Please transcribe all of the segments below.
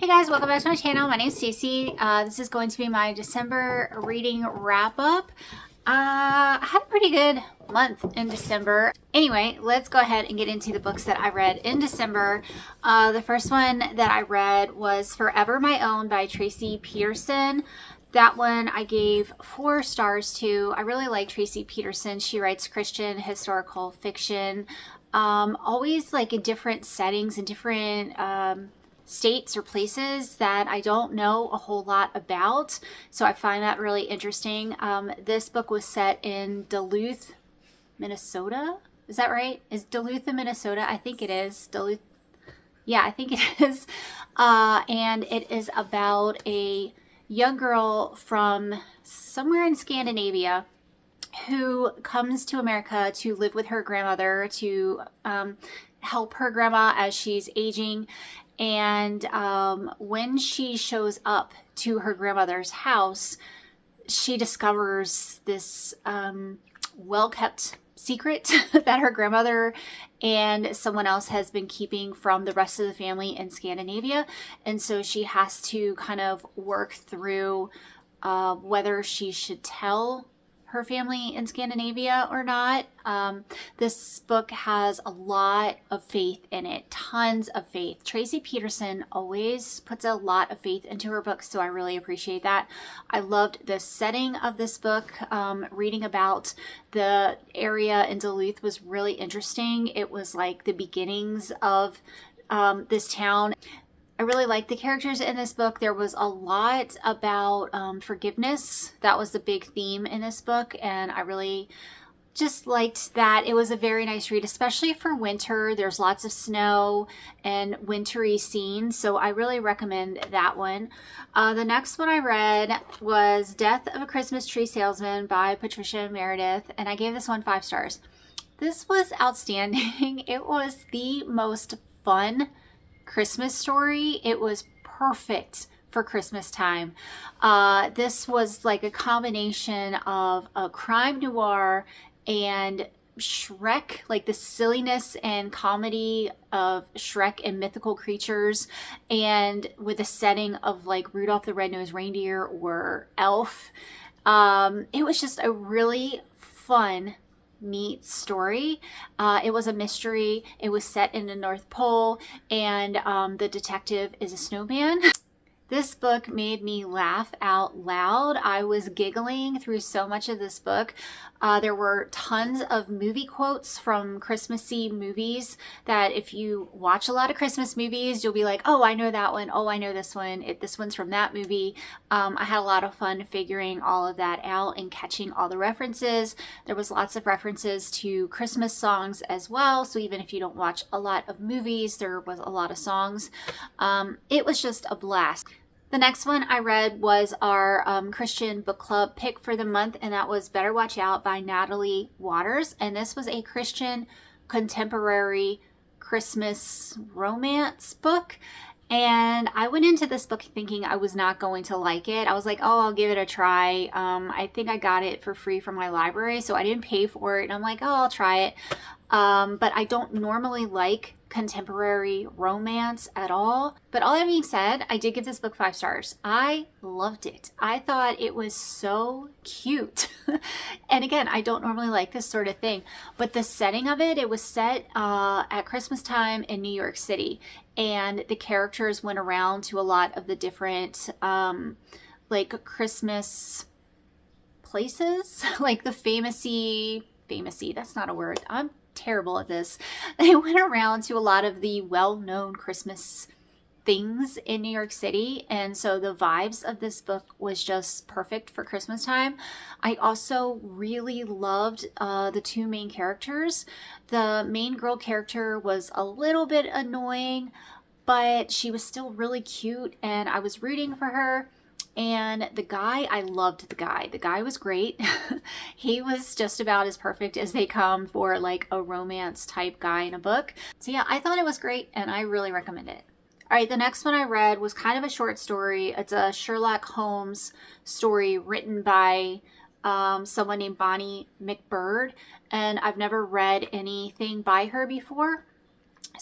Hey guys, welcome back to my channel. My name is Stacey. This is going to be my December reading wrap up. I had a pretty good month in December. Anyway, let's go ahead and get into the books that I read in December. The first one that I read was Forever My Own by Traci Peterson. That one I gave 4 stars to. I really like Traci Peterson. She writes Christian historical fiction, always like in different settings and different states or places that I don't know a whole lot about. So I find that really interesting. This book was set in Duluth, Minnesota. Is that right? Is Duluth in Minnesota? I think it is. Duluth. Yeah, I think it is. And it is about a young girl from somewhere in Scandinavia who comes to America to live with her grandmother to help her grandma as she's aging. And when she shows up to her grandmother's house, she discovers this well-kept secret that her grandmother and someone else has been keeping from the rest of the family in Scandinavia. And so she has to kind of work through whether she should tell her family in Scandinavia or not. This book has a lot of faith in it, tons of faith. Traci Peterson always puts a lot of faith into her books, so I really appreciate that. I loved the setting of this book. Reading about the area in Duluth was really interesting. It was like the beginnings of this town. I really liked the characters in this book. There was a lot about forgiveness. That was the big theme in this book, and I really just liked that. It was a very nice read, especially for winter. There's lots of snow and wintry scenes, so I really recommend that one. The next one I read was Death of a Christmas Tree Salesman by Patricia and Meredith, and I gave this one 5 stars. This was outstanding. It was the most fun Christmas story. It was perfect for Christmas time. This was like a combination of a crime noir and Shrek, like the silliness and comedy of Shrek and mythical creatures, and with a setting of like Rudolph the Red-Nosed Reindeer or Elf. It was just a really fun neat story. It was a mystery. It was set in the North Pole, and the detective is a snowman. This book made me laugh out loud. I was giggling through so much of this book. There were tons of movie quotes from Christmassy movies that if you watch a lot of Christmas movies, you'll be like, oh, I know that one. Oh, I know this one. This one's from that movie. I had a lot of fun figuring all of that out and catching all the references. There was lots of references to Christmas songs as well. So even if you don't watch a lot of movies, there was a lot of songs. It was just a blast. The next one I read was our Christian book club pick for the month, and that was Better Watch Out by Natalie Waters. And this was a Christian contemporary Christmas romance book. And I went into this book thinking I was not going to like it. I was like, oh, I'll give it a try. I think I got it for free from my library, so I didn't pay for it. And I'm like, oh, I'll try it. But I don't normally like contemporary romance at all. But all that being said, I did give this book 5 stars. I loved it. I thought it was so cute. And again, I don't normally like this sort of thing, but the setting of it, it was set at Christmas time in New York City, and the characters went around to a lot of the different like Christmas places, like the famousy, that's not a word. I'm terrible at this. They went around to a lot of the well-known Christmas things in New York City, and so the vibes of this book was just perfect for Christmas time. I also really loved the 2 main characters. The main girl character was a little bit annoying, but she was still really cute, and I was rooting for her. And the guy, I loved the guy. The guy was great. He was just about as perfect as they come for like a romance type guy in a book. So yeah, I thought it was great, and I really recommend it. All right, the next one I read was kind of a short story. It's a Sherlock Holmes story written by someone named Bonnie Macbird, and I've never read anything by her before.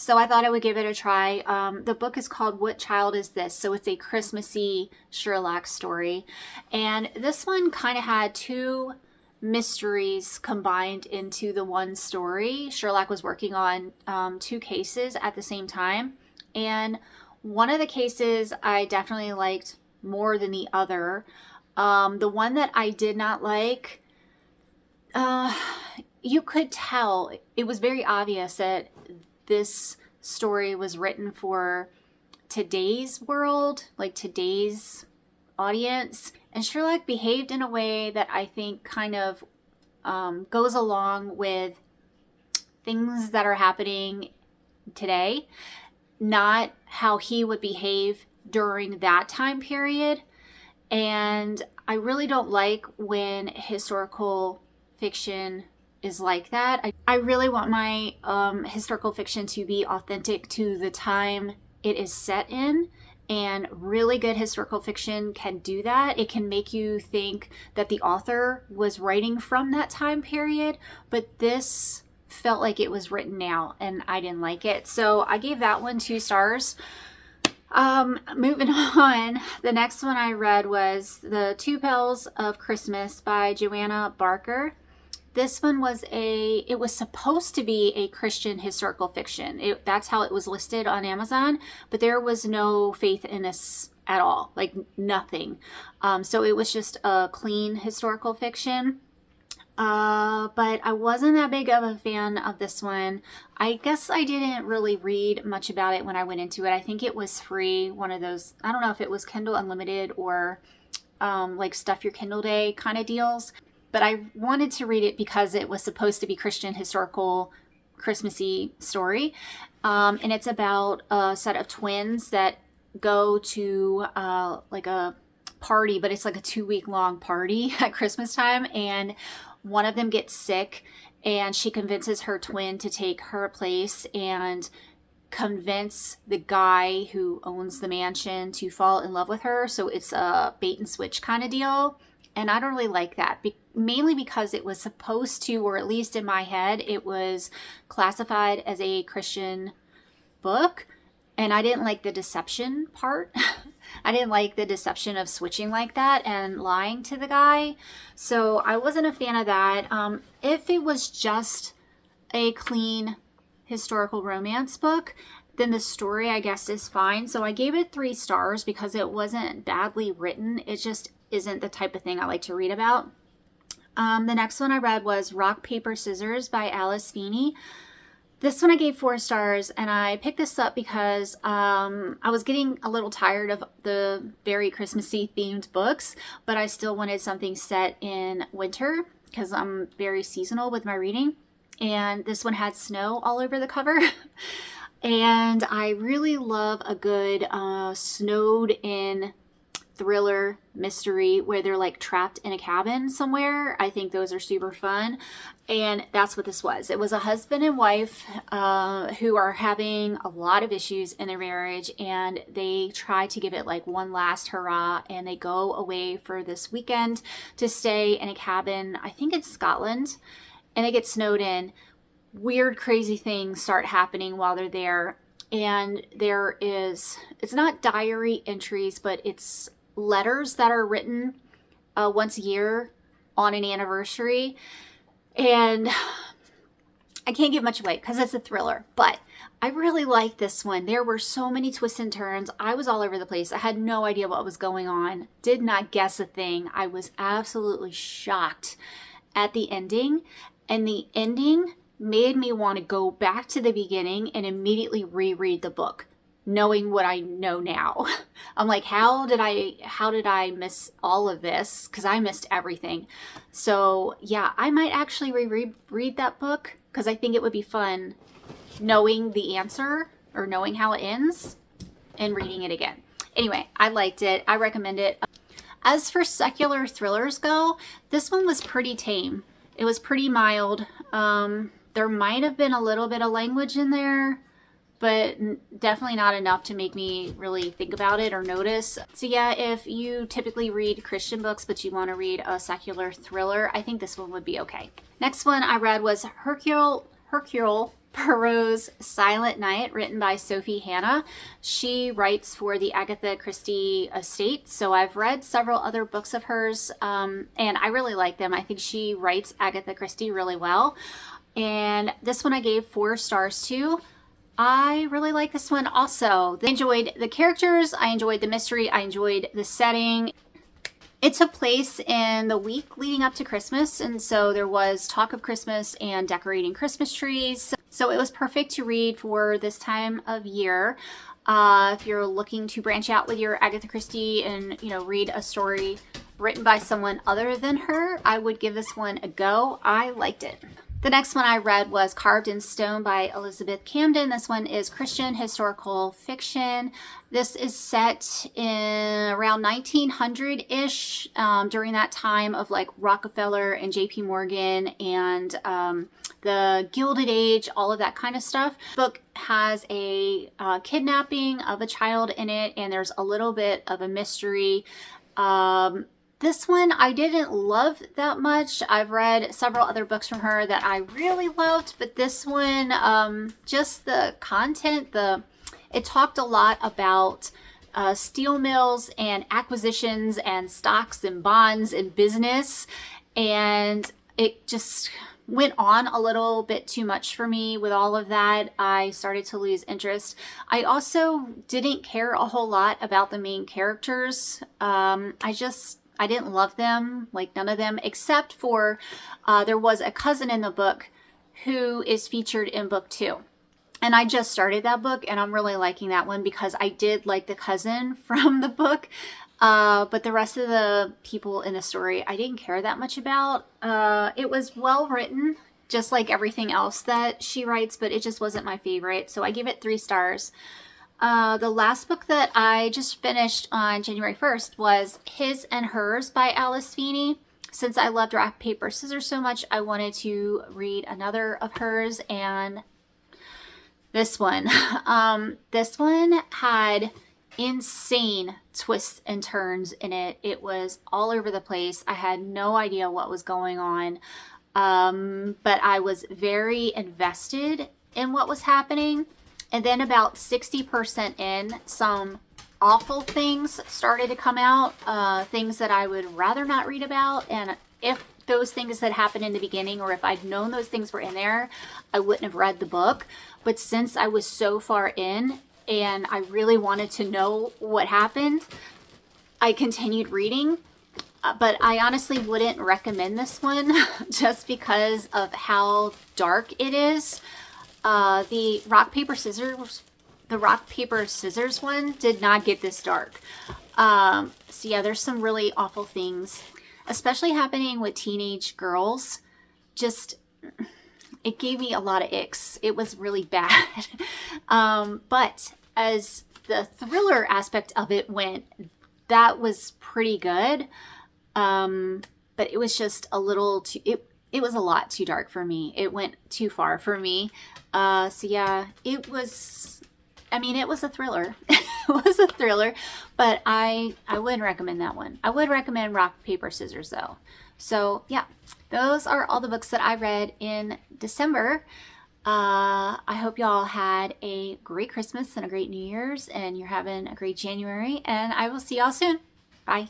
So I thought I would give it a try. The book is called What Child Is This? So it's a Christmassy Sherlock story. And this one kind of had two mysteries combined into the one story. Sherlock was working on two cases at the same time. And one of the cases I definitely liked more than the other. The one that I did not like, you could tell, it was very obvious that this story was written for today's world, like today's audience. And Sherlock behaved in a way that I think kind of goes along with things that are happening today, not how he would behave during that time period. And I really don't like when historical fiction is like that. I really want my historical fiction to be authentic to the time it is set in, and really good historical fiction can do that. It can make you think that the author was writing from that time period, but this felt like it was written now, and I didn't like it. So I gave that one 2 stars. Moving on, the next one I read was The Two Bells of Christmas by Joanna Barker. This one was it was supposed to be a Christian historical fiction. That's how it was listed on Amazon, but there was no faith in this at all, like nothing. So it was just a clean historical fiction. But I wasn't that big of a fan of this one. I guess I didn't really read much about it when I went into it. I think it was free, one of those, I don't know if it was Kindle Unlimited or like Stuff Your Kindle Day kind of deals. But I wanted to read it because it was supposed to be Christian historical Christmassy story. And it's about a set of twins that go to like a party, but it's like a 2-week long party at Christmas time. And one of them gets sick, and she convinces her twin to take her place and convince the guy who owns the mansion to fall in love with her. So it's a bait and switch kind of deal. And I don't really like that, mainly because it was supposed to, or at least in my head, it was classified as a Christian book. And I didn't like the deception part. I didn't like the deception of switching like that and lying to the guy. So I wasn't a fan of that. If it was just a clean historical romance book, then the story, I guess, is fine. So I gave it 3 stars because it wasn't badly written. It just isn't the type of thing I like to read about. The next one I read was Rock, Paper, Scissors by Alice Feeney. This one I gave 4 stars, and I picked this up because I was getting a little tired of the very Christmassy themed books, but I still wanted something set in winter because I'm very seasonal with my reading. And this one had snow all over the cover. And I really love a good snowed in thriller mystery where they're like trapped in a cabin somewhere. I think those are super fun. And that's what this was. It was a husband and wife who are having a lot of issues in their marriage, and they try to give it like one last hurrah, and they go away for this weekend to stay in a cabin, I think in Scotland, and they get snowed in. Weird, crazy things start happening while they're there. And it's not diary entries, but it's letters that are written once a year on an anniversary. And I can't give much away because it's a thriller, but I really like this one. There were so many twists and turns. I was all over the place. I had no idea what was going on. Did not guess a thing. I was absolutely shocked at the ending. And the ending made me want to go back to the beginning and immediately reread the book, knowing what I know now. I'm like, how did I miss all of this? Because I missed everything. So yeah, I might actually reread that book because I think it would be fun knowing the answer or knowing how it ends and reading it again. Anyway, I liked it. I recommend it. As for secular thrillers go, this one was pretty tame. It was pretty mild. There might have been a little bit of language in there, but definitely not enough to make me really think about it or notice. So yeah, if you typically read Christian books, but you want to read a secular thriller, I think this one would be okay. Next one I read was Hercule Poirot's Silent Night, written by Sophie Hannah. She writes for the Agatha Christie estate, so I've read several other books of hers, and I really like them. I think she writes Agatha Christie really well, and this one I gave 4 stars to. I really like this one also. I enjoyed the characters, I enjoyed the mystery, I enjoyed the setting. It took place in the week leading up to Christmas, and so there was talk of Christmas and decorating Christmas trees. So it was perfect to read for this time of year. If you're looking to branch out with your Agatha Christie and, read a story written by someone other than her, I would give this one a go. I liked it. The next one I read was Carved in Stone by Elizabeth Camden. This one is Christian historical fiction. This is set in around 1900-ish, during that time of like Rockefeller and JP Morgan and the Gilded Age, all of that kind of stuff. The book has a kidnapping of a child in it, and there's a little bit of a mystery. This one I didn't love that much. I've read several other books from her that I really loved, but this one, just the content, it talked a lot about steel mills and acquisitions and stocks and bonds and business, and it just went on a little bit too much for me with all of that. I started to lose interest. I also didn't care a whole lot about the main characters. I didn't love them, like none of them, except for there was a cousin in the book who is featured in book 2. And I just started that book, and I'm really liking that one because I did like the cousin from the book. But the rest of the people in the story, I didn't care that much about. It was well written, just like everything else that she writes, but it just wasn't my favorite. So I give it 3 stars. The last book that I just finished on January 1st was His and Hers by Alice Feeney. Since I loved Rock, Paper, Scissors so much, I wanted to read another of hers, and this one. This one had insane twists and turns in it. It was all over the place. I had no idea what was going on, but I was very invested in what was happening. And then about 60% in, some awful things started to come out, things that I would rather not read about. And if those things had happened in the beginning, or if I'd known those things were in there, I wouldn't have read the book. But since I was so far in and I really wanted to know what happened, I continued reading. But I honestly wouldn't recommend this one just because of how dark it is. The rock, paper, scissors one did not get this dark. So yeah, there's some really awful things, especially happening with teenage girls. Just, it gave me a lot of icks. It was really bad. But as the thriller aspect of it went, that was pretty good. But it was just a little too, it was a lot too dark for me. It went too far for me. So yeah, it was a thriller. It was a thriller, but I wouldn't recommend that one. I would recommend Rock, Paper, Scissors though. So yeah, those are all the books that I read in December. I hope y'all had a great Christmas and a great New Year's, and you're having a great January, and I will see y'all soon. Bye.